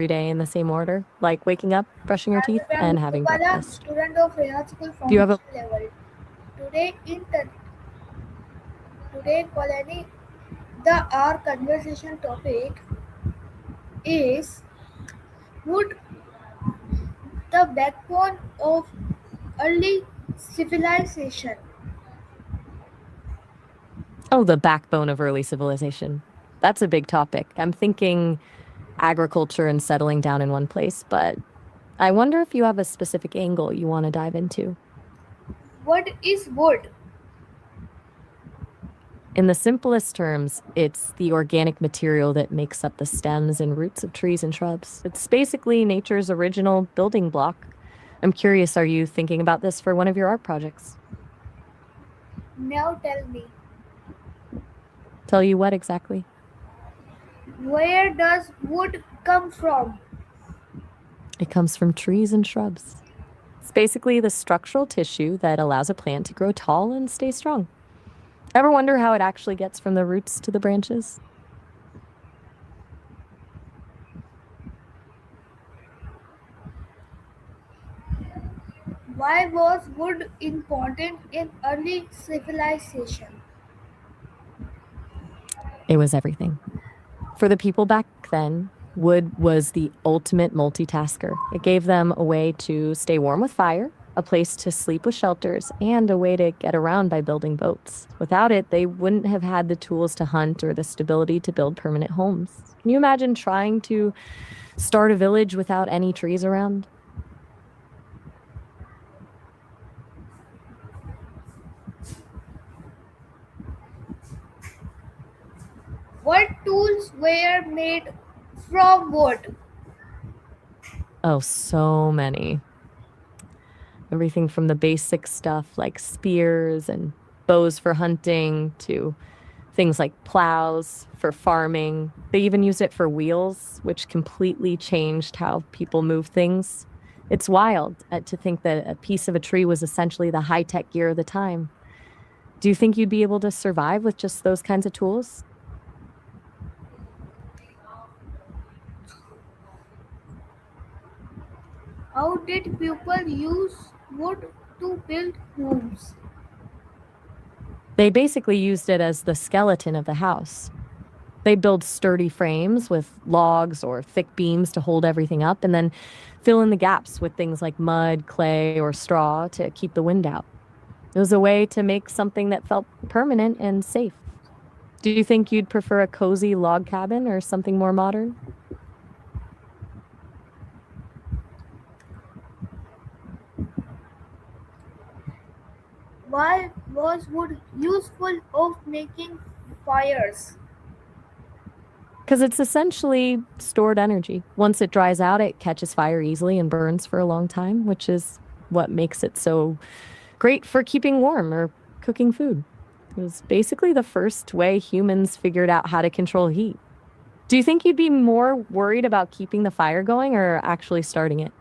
every day in the same order, like waking up, brushing your teeth, I am and having Rupala, breakfast. student of Reha School Do you have a Foundation level. Today in today colony, the our conversation topic is wood, the backbone of early civilization. oh, the backbone of early civilization? That's a big topic. I'm thinking agriculture and settling down in one place, but I wonder if you have a specific angle you want to dive into. What is wood? In the simplest terms, it's the organic material that makes up the stems and roots of trees and shrubs. It's basically nature's original building block. I'm curious, are you thinking about this for one of your art projects? Now tell me, Tell you what exactly? where does wood come from? It comes from trees and shrubs. It's basically the structural tissue that allows a plant to grow tall and stay strong. Ever wonder how it actually gets from the roots to the branches? Why was wood important in early civilization? It was everything. For the people back then, wood was the ultimate multitasker. It gave them a way to stay warm with fire, a place to sleep with shelters, and a way to get around by building boats. Without it, they wouldn't have had the tools to hunt or the stability to build permanent homes. Can you imagine trying to start a village without any trees around? What tools were made from wood? Oh, so many. Everything from the basic stuff like spears and bows for hunting to things like plows for farming. They even used it for wheels, which completely changed how people move things. It's wild to think that a piece of a tree was essentially the high tech gear of the time. Do you think you'd be able to survive with just those kinds of tools? How did people use wood to build homes? They basically used it as the skeleton of the house. They build sturdy frames with logs or thick beams to hold everything up, and then fill in the gaps with things like mud, clay, or straw to keep the wind out. It was a way to make something that felt permanent and safe. Do you think you'd prefer a cozy log cabin or something more modern? Why was wood useful of making fires? Because it's essentially stored energy. Once it dries out, it catches fire easily and burns for a long time, which is what makes it so great for keeping warm or cooking food. It was basically the first way humans figured out how to control heat. Do you think you'd be more worried about keeping the fire going or actually starting it?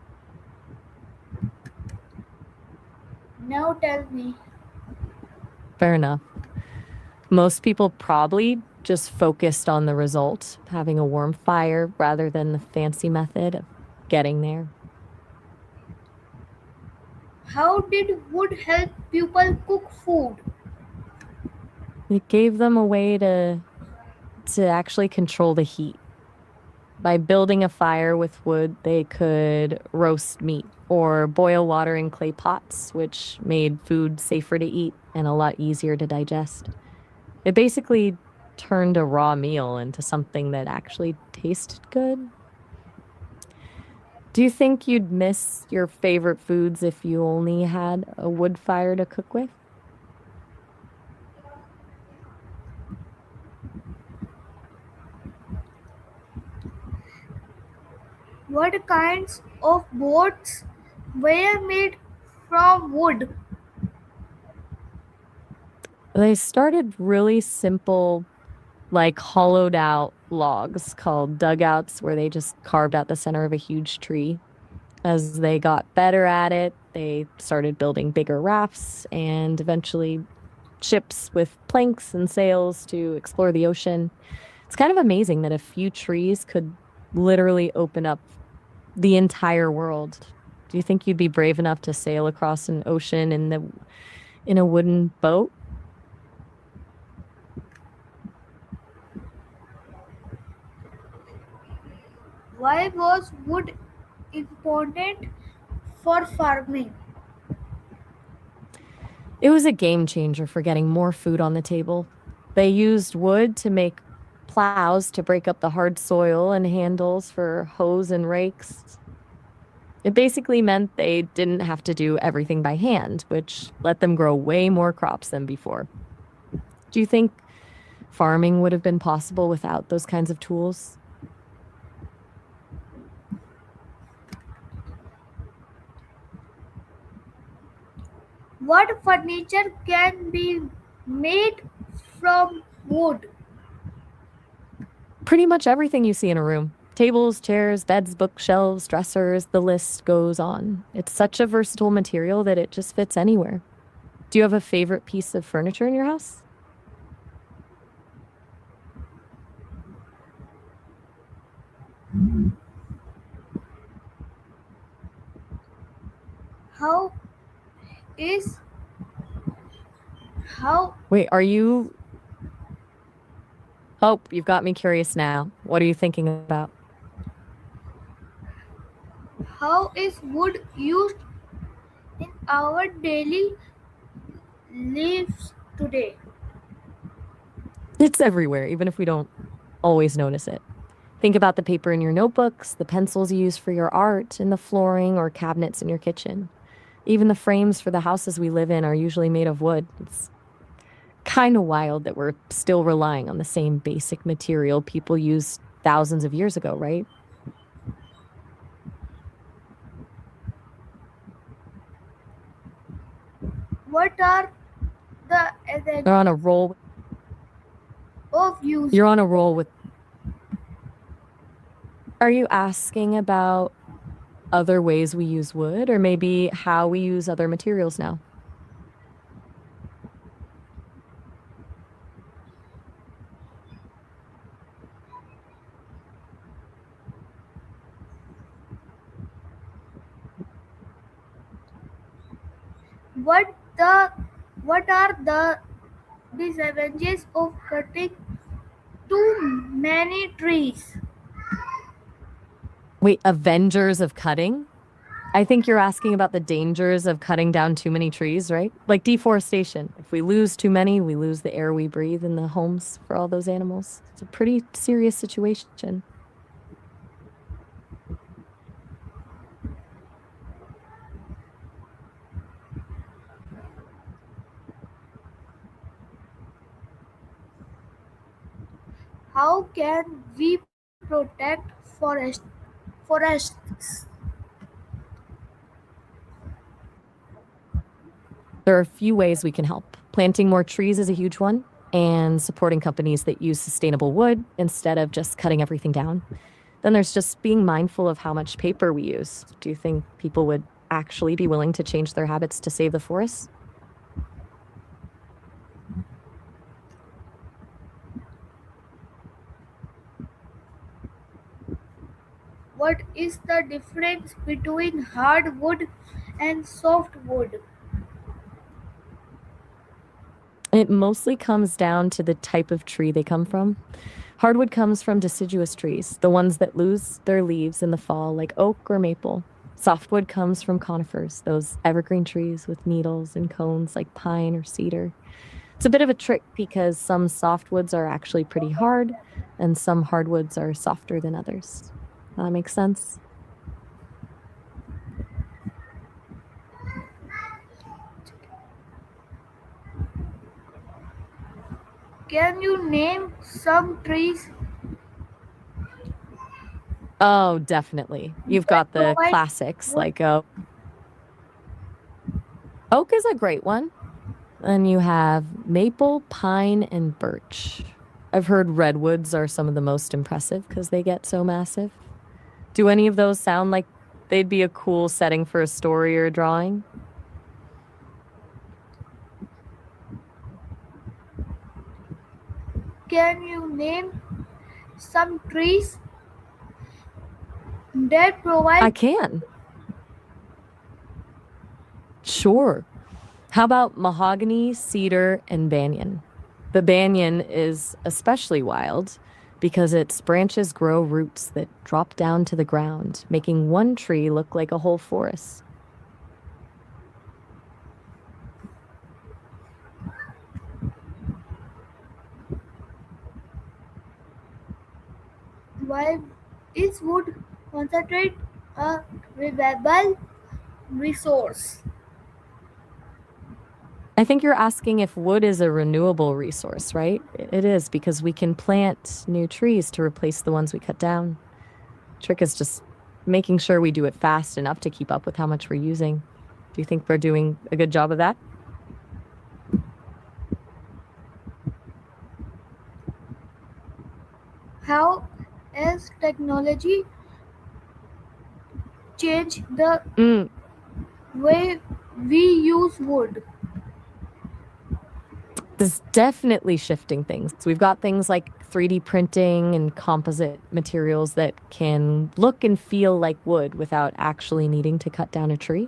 Now tell me, Fair enough. Most people probably just focused on the result, having a warm fire rather than the fancy method of getting there. how did wood help people cook food? It gave them a way to actually control the heat. By building a fire with wood, they could roast meat or boil water in clay pots, which made food safer to eat and a lot easier to digest. It basically turned a raw meal into something that actually tasted good. Do you think you'd miss your favorite foods if you only had a wood fire to cook with? What kinds of boats were made from wood? They started really simple, like hollowed out logs called dugouts, where they just carved out the center of a huge tree. As they got better at it, they started building bigger rafts and eventually ships with planks and sails to explore the ocean. It's kind of amazing that a few trees could literally open up the entire world. Do you think you'd be brave enough to sail across an ocean in a wooden boat? Why was wood important for farming? It was a game changer for getting more food on the table. They used wood to make plows to break up the hard soil and handles for hoes and rakes. It basically meant they didn't have to do everything by hand, which let them grow way more crops than before. Do you think farming would have been possible without those kinds of tools? What furniture can be made from wood? Pretty much everything you see in a room: tables, chairs, beds, bookshelves, dressers, the list goes on. It's such a versatile material that it just fits anywhere. Do you have a favorite piece of furniture in your house? How is how Wait, are you? Oh, you've got me curious now. What are you thinking about? how is wood used in our daily lives today? It's everywhere, even if we don't always notice it. Think about the paper in your notebooks, the pencils you use for your art, and the flooring or cabinets in your kitchen. Even the frames for the houses we live in are usually made of wood. It's kind of wild that we're still relying on the same basic material people used thousands of years ago, right? What are the You're advantages on a roll. of use? You're on a roll with. Are you asking about other ways we use wood, or maybe how we use other materials now? What the what are the disadvantages of cutting too many trees? Wait, Avengers of cutting? I think you're asking about the dangers of cutting down too many trees, right? Like deforestation. If we lose too many, we lose the air we breathe and the homes for all those animals. It's a pretty serious situation. How can we protect forests? There are a few ways we can help. Planting more trees is a huge one, and supporting companies that use sustainable wood instead of just cutting everything down. Then there's just being mindful of how much paper we use. Do you think people would actually be willing to change their habits to save the forests? What is the difference between hardwood and softwood? It mostly comes down to the type of tree they come from. Hardwood comes from deciduous trees, the ones that lose their leaves in the fall, like oak or maple. Softwood comes from conifers, those evergreen trees with needles and cones like pine or cedar. It's a bit of a trick because some softwoods are actually pretty hard and some hardwoods are softer than others. That makes sense? Can you name some trees Oh, definitely. You've that got the provide classics wood? like oak is a great one. Then you have maple, pine, and birch. I've heard redwoods are some of the most impressive because they get so massive. Do any of those sound like they'd be a cool setting for a story or a drawing? Can you name some trees that I provide can. Sure. How about mahogany, cedar, and banyan? The banyan is especially wild because its branches grow roots that drop down to the ground, making one tree look like a whole forest. why is wood concentrate a renewable resource? I think you're asking if wood is a renewable resource, right? It is because we can plant new trees to replace the ones we cut down. Trick is just making sure we do it fast enough to keep up with how much we're using. Do you think we're doing a good job of that? How has technology changed the Mm, way we use wood? this is definitely shifting things. We've got things like 3D printing and composite materials that can look and feel like wood without actually needing to cut down a tree.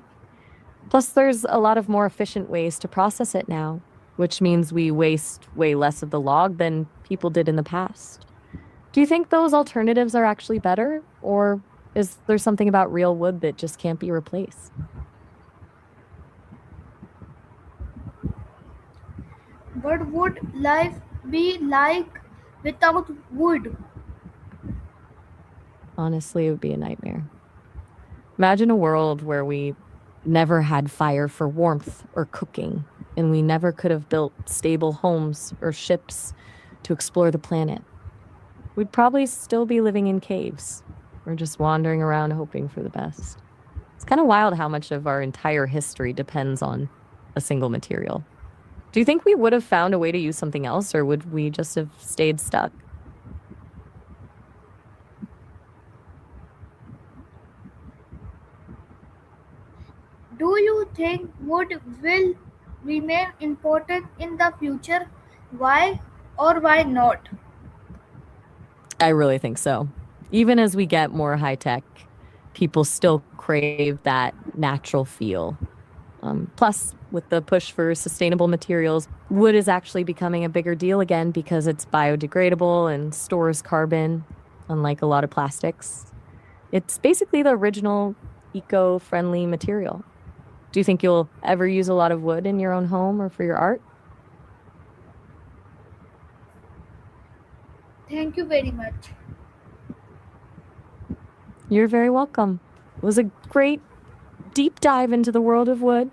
Plus, there's a lot of more efficient ways to process it now, which means we waste way less of the log than people did in the past. Do you think those alternatives are actually better? Or is there something about real wood that just can't be replaced? What would life be like without wood? Honestly, it would be a nightmare. Imagine a world where we never had fire for warmth or cooking, and we never could have built stable homes or ships to explore the planet. We'd probably still be living in caves or just wandering around hoping for the best. It's kind of wild how much of our entire history depends on a single material. Do you think we would have found a way to use something else, or would we just have stayed stuck? Do you think wood will remain important in the future? Why or why not? I really think so. Even as we get more high tech, people still crave that natural feel. Plus, with the push for sustainable materials, wood is actually becoming a bigger deal again because it's biodegradable and stores carbon, unlike a lot of plastics. It's basically the original eco friendly material. Do you think you'll ever use a lot of wood in your own home or for your art? Thank you very much. You're very welcome. It was a great deep dive into the world of wood.